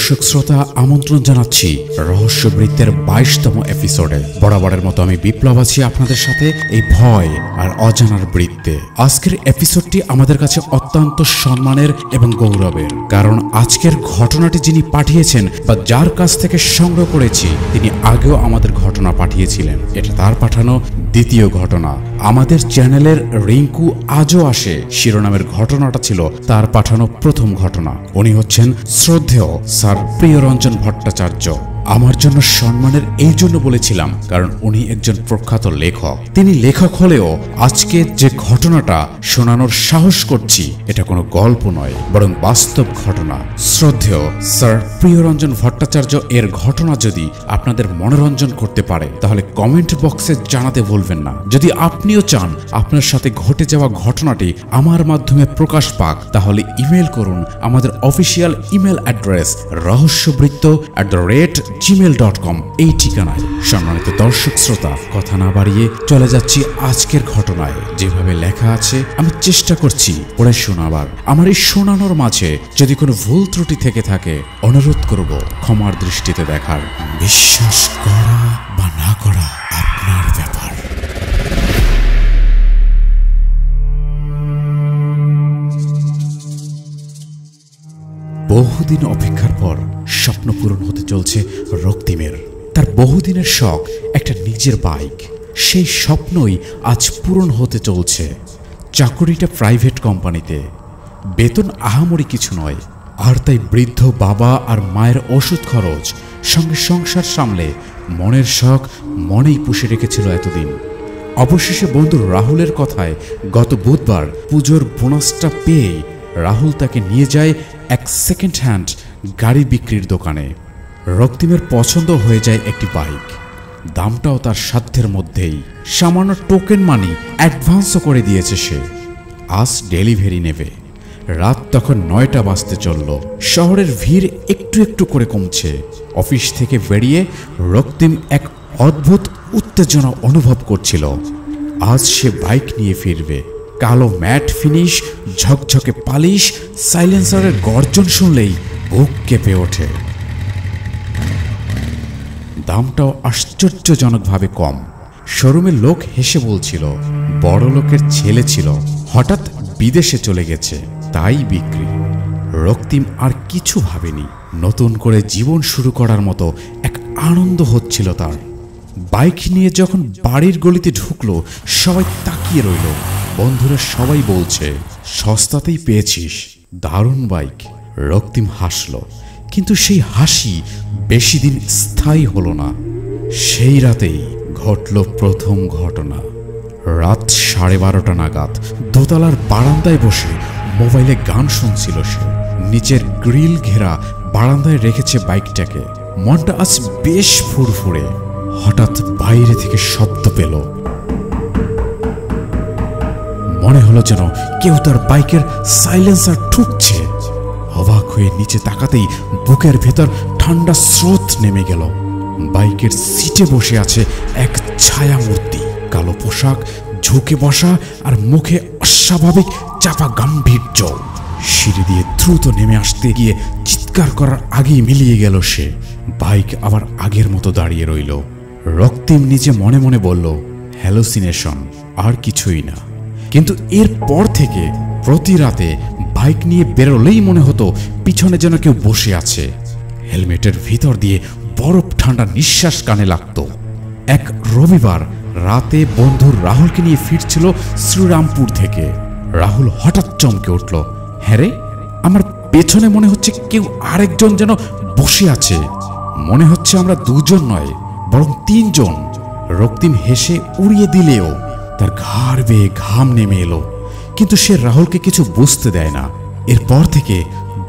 দর্শক শ্রোতা আমন্ত্রণ জানাচ্ছি রহস্যবৃত্তের 22তম এপিসোডে। বরাবরের মতো আমি বিপ্লব আছি আপনাদের সাথে এই ভয় আর অজানার বৃত্তে। আজকের এপিসোডটি আমাদের কাছে অত্যন্ত সম্মানের এবং গৌরবের, কারণ আজকের ঘটনাটি যিনি পাঠিয়েছেন বা যার কাছ থেকে সংগ্রহ করেছি তিনি আগেও আমাদের ঘটনা পাঠিয়েছিলেন। এটা তার পাঠানো দ্বিতীয় ঘটনা। আমাদের চ্যানেলের রিঙ্কু আজও আসে শিরোনামের ঘটনাটা ছিল তার পাঠানো প্রথম ঘটনা। উনি হচ্ছেন শ্রদ্ধেয় স্যার প্রিয়রঞ্জন ভট্টাচার্য। আমার জন্য সম্মানের এই জন্য বলেছিলাম কারণ উনি একজন প্রখ্যাত লেখক। তিনি লেখক হলেও আজকে যে ঘটনাটা শোনানোর সাহস করছি এটা কোনো গল্প নয়, বরং বাস্তব ঘটনা। শ্রদ্ধেয় স্যার প্রিয়রঞ্জন ভট্টাচার্য এর ঘটনা যদি আপনাদের মনোরঞ্জন করতে পারে তাহলে কমেন্ট বক্সে জানাতে ভুলবেন না। যদি আপনিও চান আপনার সাথে ঘটে যাওয়া ঘটনাটি আমার মাধ্যমে প্রকাশ পাক তাহলে ইমেল করুন আমাদের অফিসিয়াল ইমেল অ্যাড্রেস rahosyabritt@gmail.com এই ঠিকানায়। সম্মানিত দর্শক শ্রোতা, কথা না বাড়িয়ে চলে যাচ্ছি আজকের ঘটনায়। যেভাবে লেখা আছে আমি চেষ্টা করছি পড়ে শোনাবার। আমার এই শোনানোর মাঝে যদি কোনো ভুল ত্রুটি থেকে থাকে অনুরোধ করব ক্ষমার দৃষ্টিতে দেখার। বিশ্বাস করা বা না করা আপনার ব্যাপার। বহুদিন অপেক্ষার পর স্বপ্ন পূরণ হতে চলছে রক্তিমের। তার বহুদিনের শখ একটা নিজের বাইক। সেই স্বপ্নই আজ পূরণ হতে চলছে। চাকুরিটা প্রাইভেট কোম্পানিতে, বেতন আহামরি কিছু নয়, আর তাই বৃদ্ধ বাবা আর মায়ের ওষুধ খরচ সঙ্গে সংসার সামলে মনের শখ মনেই পুষে রেখেছিল এতদিন। অবশেষে বন্ধু রাহুলের কথায় গত বুধবার পুজোর বোনাসটা পেয়ে রাহুল তাকে নিয়ে যায় এক সেকেন্ড হ্যান্ড গাড়ি বিক্রির দোকানে। রক্তিমের পছন্দ হয়ে যায় একটি বাইক। দামটাও তার সাধ্যের মধ্যেই। সামান্য টোকেন মানি অ্যাডভান্সও করে দিয়েছে সে। আজ ডেলিভারি নেবে। রাত তখন 9টা বাজতে চলল। শহরের ভিড় একটু একটু করে কমছে। অফিস থেকে বেরিয়ে রক্তিম এক অদ্ভুত উত্তেজনা অনুভব করছিল। আজ সে বাইক নিয়ে ফিরবে। কালো ম্যাট ফিনিশ, ঝকঝকে পালিশ, সাইলেন্সারের গর্জন শুনলেই বুক কেঁপে ওঠে। দামটাও আশ্চর্যজনকভাবে কম। শোরুমের লোক হেসে বলছিল বড় লোকের ছেলে ছিল, হঠাৎ বিদেশে চলে গেছে, তাই বিক্রি। রক্তিম আর কিছু ভাবেনি। নতুন করে জীবন শুরু করার মতো এক আনন্দ হচ্ছিল তার। বাইক নিয়ে যখন বাড়ির গলিতে ঢুকলো সবাই তাকিয়ে রইল। বন্ধুরা সবাই বলছে সস্তাতেই পেয়েছিস, দারুণ বাইক। রক্তিম হাসল, কিন্তু সেই হাসি বেশি দিন স্থায়ী হলো না। সেই রাতেই ঘটল প্রথম ঘটনা। রাত 12:30 নাগাদ দোতলার বারান্দায় বসে মোবাইলে গান শুনছিল সে। নিচের গ্রিল ঘেরা বারান্দায় রেখেছে বাইকটাকে। মনটা আজ বেশ ফুরফুরে। হঠাৎ বাইরে থেকে শব্দ পেল। মনে হলো যেন কেউ তার বাইকের সাইলেন্সার ঠুকছে। অবাক হয়ে নিচে তাকাতেই বুকের ভেতর ঠান্ডা স্রোত নেমে গেল। বাইকের সিটে বসে আছে এক ছায়া মূর্তি। কালো পোশাক, ঝুঁকে বসা আর মুখে অস্বাভাবিক চাপা গাম্ভীর্য। সিঁড়ি দিয়ে দ্রুত নেমে আসতে গিয়ে চিৎকার করার আগেই মিলিয়ে গেল সে। বাইক আবার আগের মতো দাঁড়িয়ে রইল। রক্তিম নিজে মনে মনে বলল হ্যালোসিনেশন, আর কিছুই না। কিন্তু এরপর থেকে প্রতি রাতে বাইক নিয়ে বেরোলেই মনে হতো পিছনে যেন কেউ বসে আছে। হেলমেটের ভিতর দিয়ে বরফ ঠান্ডা নিঃশ্বাস কানে লাগতো। এক রবিবার রাতে বন্ধু রাহুলকে নিয়ে ফিরছিল শ্রীরামপুর থেকে। রাহুল হঠাৎ চমকে উঠল, হ্যাঁ রে, আমার পেছনে মনে হচ্ছে কেউ আরেকজন যেন বসে আছে। মনে হচ্ছে আমরা দুজন নয় বরং 3 জন। রক্তিম হেসে উড়িয়ে দিলেও তার ঘাড় বেয়ে ঘাম নেমে এলো, কিন্তু সে রাহুলকে কিছু বুঝতে দেয় না। এরপর থেকে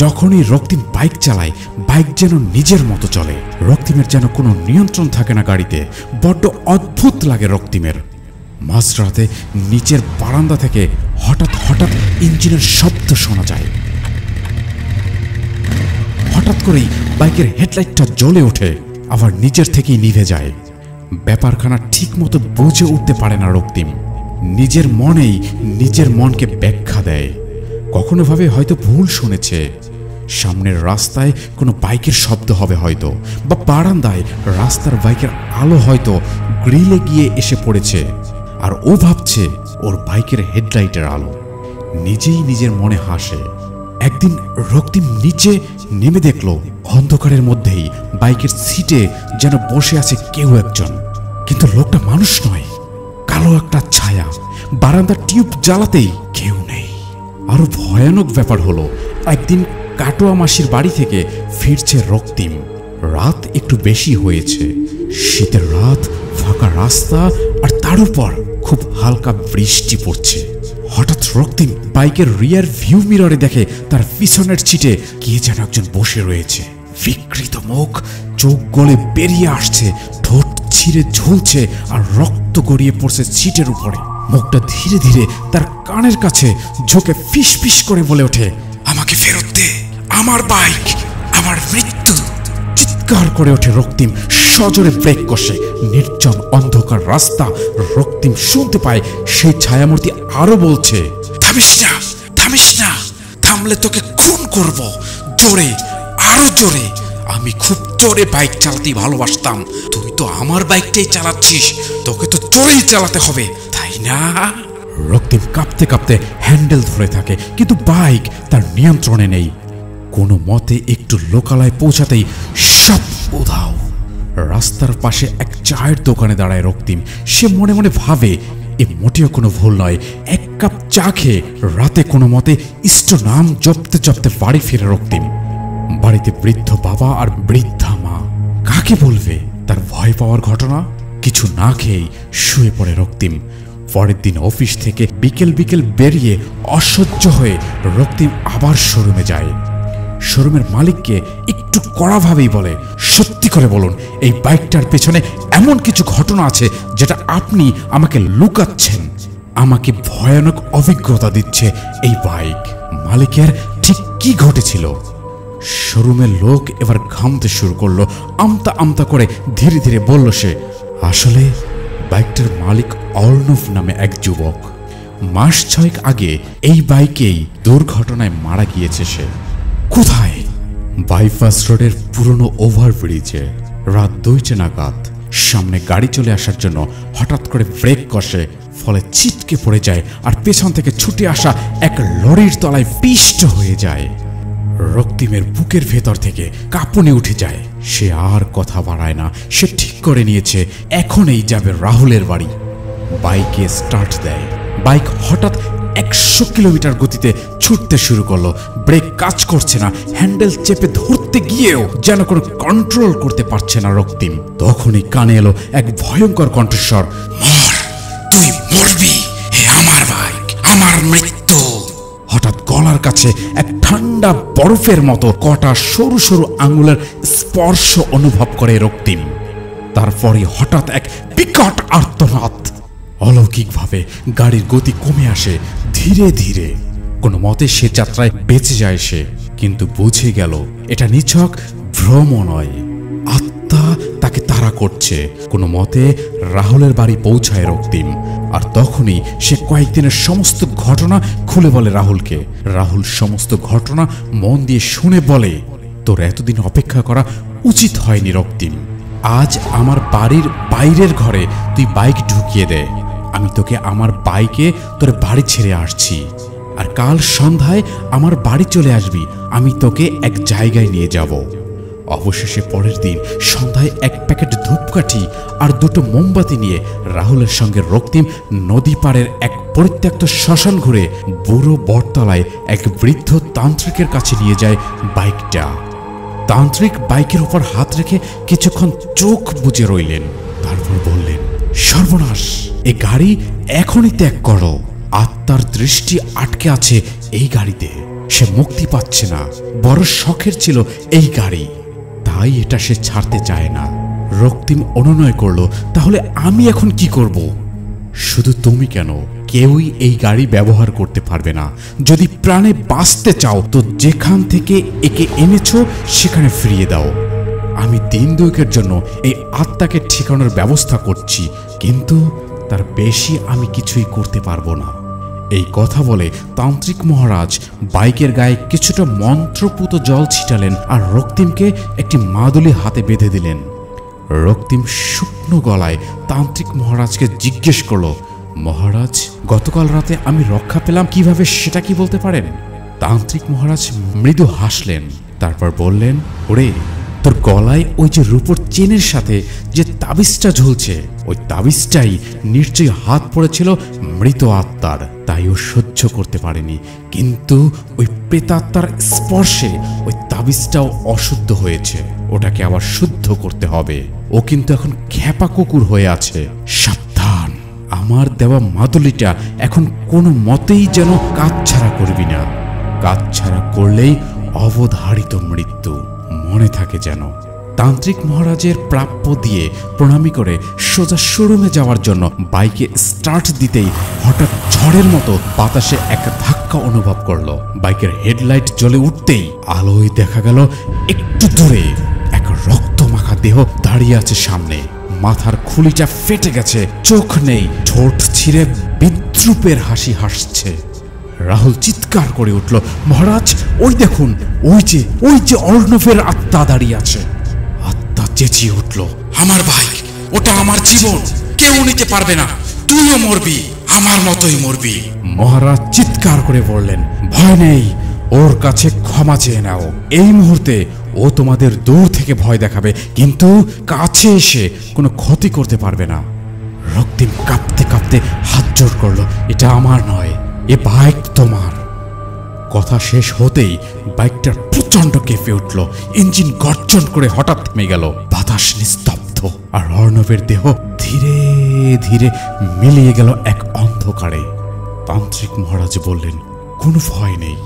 যখনই রক্তিম বাইক চালায় বাইক যেন নিজের মতো চলে। রক্তিমের যেন কোনো নিয়ন্ত্রণ থাকে না গাড়িতে। বড্ড অদ্ভুত লাগে রক্তিমের। মাঝরাতে নিচের বারান্দা থেকে হঠাৎ হঠাৎ ইঞ্জিনের শব্দ শোনা যায়। হঠাৎ করেই বাইকের হেডলাইটটা জ্বলে ওঠে, আবার নিচের থেকেই নিভে যায়। ব্যাপারখানা ঠিক মতো বুঝে উঠতে পারে না রক্তিম। নিজের মনেই নিজের মনকে ব্যাখ্যা দেয়। কখনো ভাবে হয়তো ভুল শুনেছে, সামনের রাস্তায় কোনো বাইকের শব্দ হবে হয়তো, বা বারান্দায় রাস্তার বাইকের আলো হয়তো গ্রিলে গিয়ে এসে পড়েছে, আর ও ভাবছে ওর বাইকের হেডলাইটের আলো। নিজেই নিজের মনে হাসে। একদিন রক্তিম নিচে নেমে দেখল অন্ধকারের মধ্যেই বাইকের সিটে যেন বসে আছে কেউ একজন, কিন্তু লোকটা মানুষ নয়, কালো একটা ছায়া। বারান্দার টিউব জ্বালাতেই কেউ নেই। আরো ভয়ানক ব্যাপার হলো, একদিন কাটোয়া মাসির বাড়ি থেকে ফিরছে রক্তিম। রাত একটু বেশি হয়েছে, শীতের রাত, ফাঁকা রাস্তা, আর তার উপর খুব হালকা বৃষ্টি পড়ছে। হঠাৎ রক্তিম বাইকের রিয়ার ভিউ মিররে দেখে তার পিছনের সিটে কে যেন একজন বসে রয়েছে। বিকৃত মুখ, চোখ গলে বেরিয়ে আসছে, ঠোঁট ছিঁড়ে ঝুলছে, আর রক্ত গড়িয়ে পড়ছে সিটের উপরে। মুখটা ধীরে ধীরে তার কানের কাছে ঝুঁকে ফিস ফিস করে বলে ওঠে, আমাকে ফেরত দে, আমার বাইক, আমার মৃত্যু। চিৎকার করে ওঠে রক্তিম, সজোরে ব্রেক কষে। নির্জন অন্ধকার রাস্তা। রক্তিম শুনতে পায় সেই ছায়ামূর্তি আরো বলছে, থামিস না, থামিস না, থামলে তোকে খুন করব। জোরে, আরো জোরে। আমি খুব জোরে বাইক চালাতে ভালোবাসতাম, তুই তো আমার বাইকটাই চালাচ্ছিস, তোকে তো জোরেই চালাতে হবে, তাই না? রক্তিম কাঁপতে কাঁপতে হ্যান্ডেল ধরে থাকে, কিন্তু বাইক তার নিয়ন্ত্রণে নেই। কোনো মতে একটু লোকালয়ে পৌঁছাতেই সব উধাও। রাস্তার পাশে এক চায়ের দোকানে দাঁড়ায় রক্তিম। সে মনে মনে ভাবে, এ মোটেও কোনো ভুল নয়। এক কাপ চা খেয়ে রাতে কোনো মতে ইষ্ট নাম জপতে জপতে বাড়ি ফিরে রক্তিম। বাড়িতে বৃদ্ধ বাবা আর বৃদ্ধা মা। কাকে বলবে তার ভয় পাওয়ার ঘটনা? কিছু না খেয়েই শুয়ে পড়ে রক্তিম। পরের দিন অফিস থেকে বিকেল বিকেল বেরিয়ে অসহ্য হয়ে রক্তিম আবার শোরুমে যায়। শোরুমের মালিককে একটু কড়াভাবেই বলে, সত্যি করে বলুন, এই বাইকটার পেছনে এমন কিছু ঘটনা আছে যেটা আপনি আমাকে লুকাচ্ছেন। আমাকে ভয়ানক অভিজ্ঞতা দিচ্ছে এই বাইক। মালিকের ঠিক কি ঘটেছিল? শোরুমের লোক এবার ঘামতে শুরু করলো। আমতা আমতা করে ধীরে ধীরে বলল সে, আসলে বাইকটার মালিক অর্ণব নামে এক যুবক। মাস 6 আগে এই বাইকেই দুর্ঘটনায় মারা গিয়েছে সে। কোথায়? বাইপাস রোডের পুরনো ওভারব্রিজে। রাত 2টা নাগাদ সামনে গাড়ি চলে আসার জন্য হঠাৎ করে ব্রেক কষে, ফলে ছিটকে পড়ে যায়, আর পেছন থেকে ছুটে আসা এক লরির তলায় পিষ্ট হয়ে যায়। রক্তিমের বুকের ভেতর থেকে কাঁপুনি উঠে যায়। সে আর কথা বাড়ায় না। সে ঠিক করে নিয়েছে এখনই যাবে রাহুলের বাড়ি। বাইকে স্টার্ট দেয়। বাইক হঠাৎ 100 কিলোমিটার গতিতে ছুটতে শুরু করলো। ব্রেক কাজ করছে না। হ্যান্ডেল চেপে ধরতে গিয়েও যেন কোনো কন্ট্রোল করতে পারছে না রক্তিম। তখনই কানে এলো এক ভয়ঙ্কর কণ্ঠস্বর, মর, তুই মরবি, হে আমার বাইক, আমার মৃত্যু। হঠাৎ গলার কাছে এক ঠান্ডা বরফের মতো কটা সরু সরু আঙুলের স্পর্শ অনুভব করে রক্তিম। তারপরে হঠাৎ এক বিকট আর্তনাদ। অলৌকিকভাবে গাড়ির গতি কমে আসে ধীরে ধীরে। কোনো মতে সে যাত্রায় বেঁচে যায় সে, কিন্তু বুঝে গেল এটা নিছক ভ্রম নয়, আত্মা তাকে তাড়া করছে। কোনো মতে রাহুলের বাড়ি পৌঁছায় রক্তিম। আর তখনই সে কয়েকদিনের সমস্ত ঘটনা খুলে বলে রাহুলকে। রাহুল সমস্ত ঘটনা মন দিয়ে শুনে বলে, তোর এতদিন অপেক্ষা করা উচিত হয়নি রক্তিম। আজ আমার বাড়ির বাইরের ঘরে তুই বাইক ঢুকিয়ে দে। আমি তোকে আমার বাইকে তোর বাড়ি ছেড়ে আসছি, আর কাল সন্ধ্যায় আমার বাড়ি চলে আসবি। আমি তোকে এক জায়গায় নিয়ে যাব। অবশেষে পরের দিন সন্ধ্যায় এক প্যাকেট ধূপকাঠি আর 2টো মোমবাতি নিয়ে রাহুলের সঙ্গে রক্তিম নদী পাড়ের এক পরিত্যক্ত শ্মশান ঘুরে বুড়ো বটতলায় এক বৃদ্ধ তান্ত্রিকের কাছে নিয়ে যায় বাইকটা। তান্ত্রিক বাইকের উপর হাত রেখে কিছুক্ষণ চোখ বুজে রইলেন, তারপর বললেন, সর্বনাশ, এই গাড়ি এখনই ত্যাগ করো। আত্মার দৃষ্টি আটকে আছে এই গাড়িতে, সে মুক্তি পাচ্ছে না। বড় শখের ছিল এই গাড়ি, তাই এটা সে ছাড়তে চায় না। রক্তিম অনুনয় করলো, তাহলে আমি এখন কি করব? শুধু তুমি কেন, কেউই এই গাড়ি ব্যবহার করতে পারবে না। যদি প্রাণে বাঁচতে চাও তো যেখান থেকে একে এনেছো সেখানে ফিরিয়ে দাও। আমি দিন 2 জন্য এই আত্মাকে ঠিকানোর ব্যবস্থা করছি, কিন্তু তার বেশি আমি কিছুই করতে পারবো না। এই কথা বলে তান্ত্রিক মহারাজ বাইকের গায়ে কিছুটা মন্ত্রপুত জল ছিটালেন আর রক্তিমকে একটি মাদুলি হাতে বেঁধে দিলেন। রক্তিম শুকনো গলায় তান্ত্রিক মহারাজকে জিজ্ঞেস করলো, মহারাজ, গতকাল রাতে আমি রক্ষা পেলাম কিভাবে সেটা কি বলতে পারেন? তান্ত্রিক মহারাজ মৃদু হাসলেন, তারপর বললেন, ওরে, তোর গলায় ওই যে রূপোর চেনের সাথে যে তাবিজটা ঝুলছে, ওই তাবিজটাই নিশ্চয়ই হাত পড়েছিল মৃত আত্মার, তাই ও সহ্য করতে পারেনি। কিন্তু ওই প্রেতাত্মার স্পর্শে ওই তাবিজটাও অশুদ্ধ হয়েছে, ওটাকে আবার শুদ্ধ করতে হবে। ও কিন্তু এখন খ্যাপা কুকুর হয়ে আছে। সাবধান, আমার দেওয়া মাদুলিটা এখন কোনো মতেই যেন কাজ ছাড়া করবি না। কাজ ছাড়া করলেই অবধারিত মৃত্যু, মনে থাকে যেন। তান্ত্রিক মহারাজের প্রাপ্য দিয়ে প্রণামী করে সোজা শোরুমে যাওয়ার জন্য বাইকে স্টার্ট দিতেই হঠাৎ ঝড়ের মতো বাতাসে এক ধাক্কা অনুভব করলো। বাইকের হেডলাইট জ্বলে উঠতেই আলোয় দেখা গেল একটু দূরে এক রক্তমাখা দেহ দাঁড়িয়ে আছে সামনে। মাথার খুলিটা ফেটে গেছে, চোখ নেই, ঠোঁট ছিঁড়ে বিদ্রুপের হাসি হাসছে। রাহুল চিৎকার করে উঠল, মহারাজ, ওই দেখুন, ওই যে অর্ণবের আত্মা দাঁড়িয়ে আছে। আত্মা চেঁচিয়ে উঠল, আমার ভাই, ওটা আমার জীবন, কেউ নিতে পারবে না, তুইও মরবি, আমার মতোই মরবি। মহারাজ চিৎকার করে বললেন, ভয় নেই, ওর কাছে ক্ষমা চেয়ে নাও। এই মুহূর্তে ও তোমাদের দূর থেকে ভয় দেখাবে, কিন্তু কাছে এসে কোনো ক্ষতি করতে পারবে না। রক্তিম কাঁপতে কাঁপতে হাত জোড় করলো, এটা আমার নয়, এ বাইক তোমার। কথা শেষ হতেই বাইকটা প্রচন্ড কেঁপে উঠল, ইঞ্জিন গর্জন করে হঠাৎ থেমে গেল। বাতাস নিস্তব্ধ, আর অর্ণবের দেহ ধীরে ধীরে মিলিয়ে গেল এক অন্ধকারে। তান্ত্রিক মহারাজ বললেন, কোনো ভয় নেই,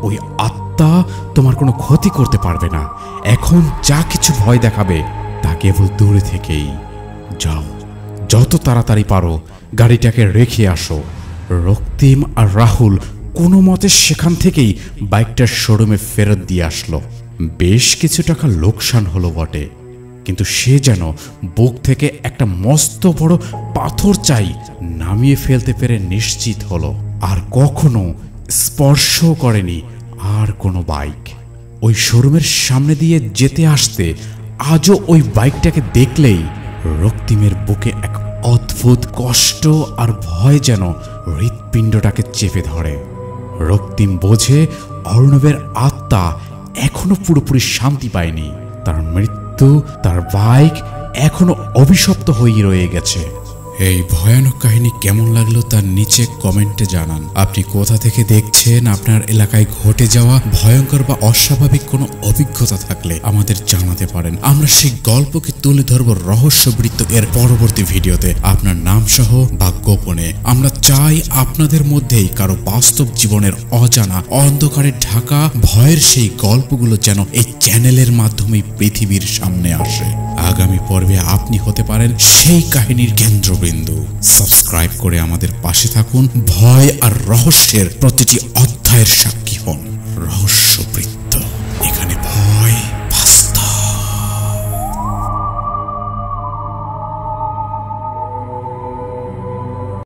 ওই আত্মা তোমার কোনো ক্ষতি করতে পারবে না। এখন যা কিছু ভয় দেখাবে তা কেবল দূরে থেকেই। যাও, যত তাড়াতাড়ি পারো গাড়িটাকে রেখে আসো। রক্তিম আর রাহুল কোনো মতে সেখান থেকেই বাইকটার শোরুমে ফেরত দিয়ে আসলো। বেশ কিছু টাকা লোকসান হলো বটে, কিন্তু সে যেন বুক থেকে একটা মস্ত বড় পাথর চাই নামিয়ে ফেলতে পেরে নিশ্চিত হলো। আর কখনো স্পর্শও করেনি আর কোনো বাইক। ওই শোরুমের সামনে দিয়ে যেতে আসতে আজও ওই বাইকটাকে দেখলেই রক্তিমের বুকে এক অদ্ভুত কষ্ট আর ভয় যেন হৃৎপিণ্ডটাকে চেপে ধরে। রক্তিম বোঝে অর্ণবের আত্মা এখনো পুরোপুরি শান্তি পায়নি, তার মৃত্যু, তার বাইক এখনো অভিশপ্ত হয়ে রয়ে গেছে। এই ভয়ানক কাহিনী কেমন লাগলো তার নিচে কমেন্টে জানান। আপনি কোথা থেকে দেখছেন, আপনার এলাকায় ঘটে যাওয়া ভয়ঙ্কর বা অস্বাভাবিক কোনো অভিজ্ঞতা থাকলে আমাদের জানাতে পারেন। আমরা সেই গল্পকে তুলে ধরব রহস্যবৃত্ত এর পরবর্তী ভিডিওতে, আপনার নাম সহ বা গোপনে। আমরা চাই আপনাদের মধ্যেই কারো বাস্তব জীবনের অজানা অন্ধকারে ঢাকা ভয়ের সেই গল্পগুলো যেন এই চ্যানেলের মাধ্যমে পৃথিবীর সামনে আসে। আগামী পর্বে আপনি হতে পারেন সেই কাহিনীর কেন্দ্রবিন্দু। সাবস্ক্রাইব করে আমাদের পাশে থাকুন। ভয় আর রহস্যের প্রতিটি অধ্যায়ের সাক্ষী হন। রহস্যবৃত্ত।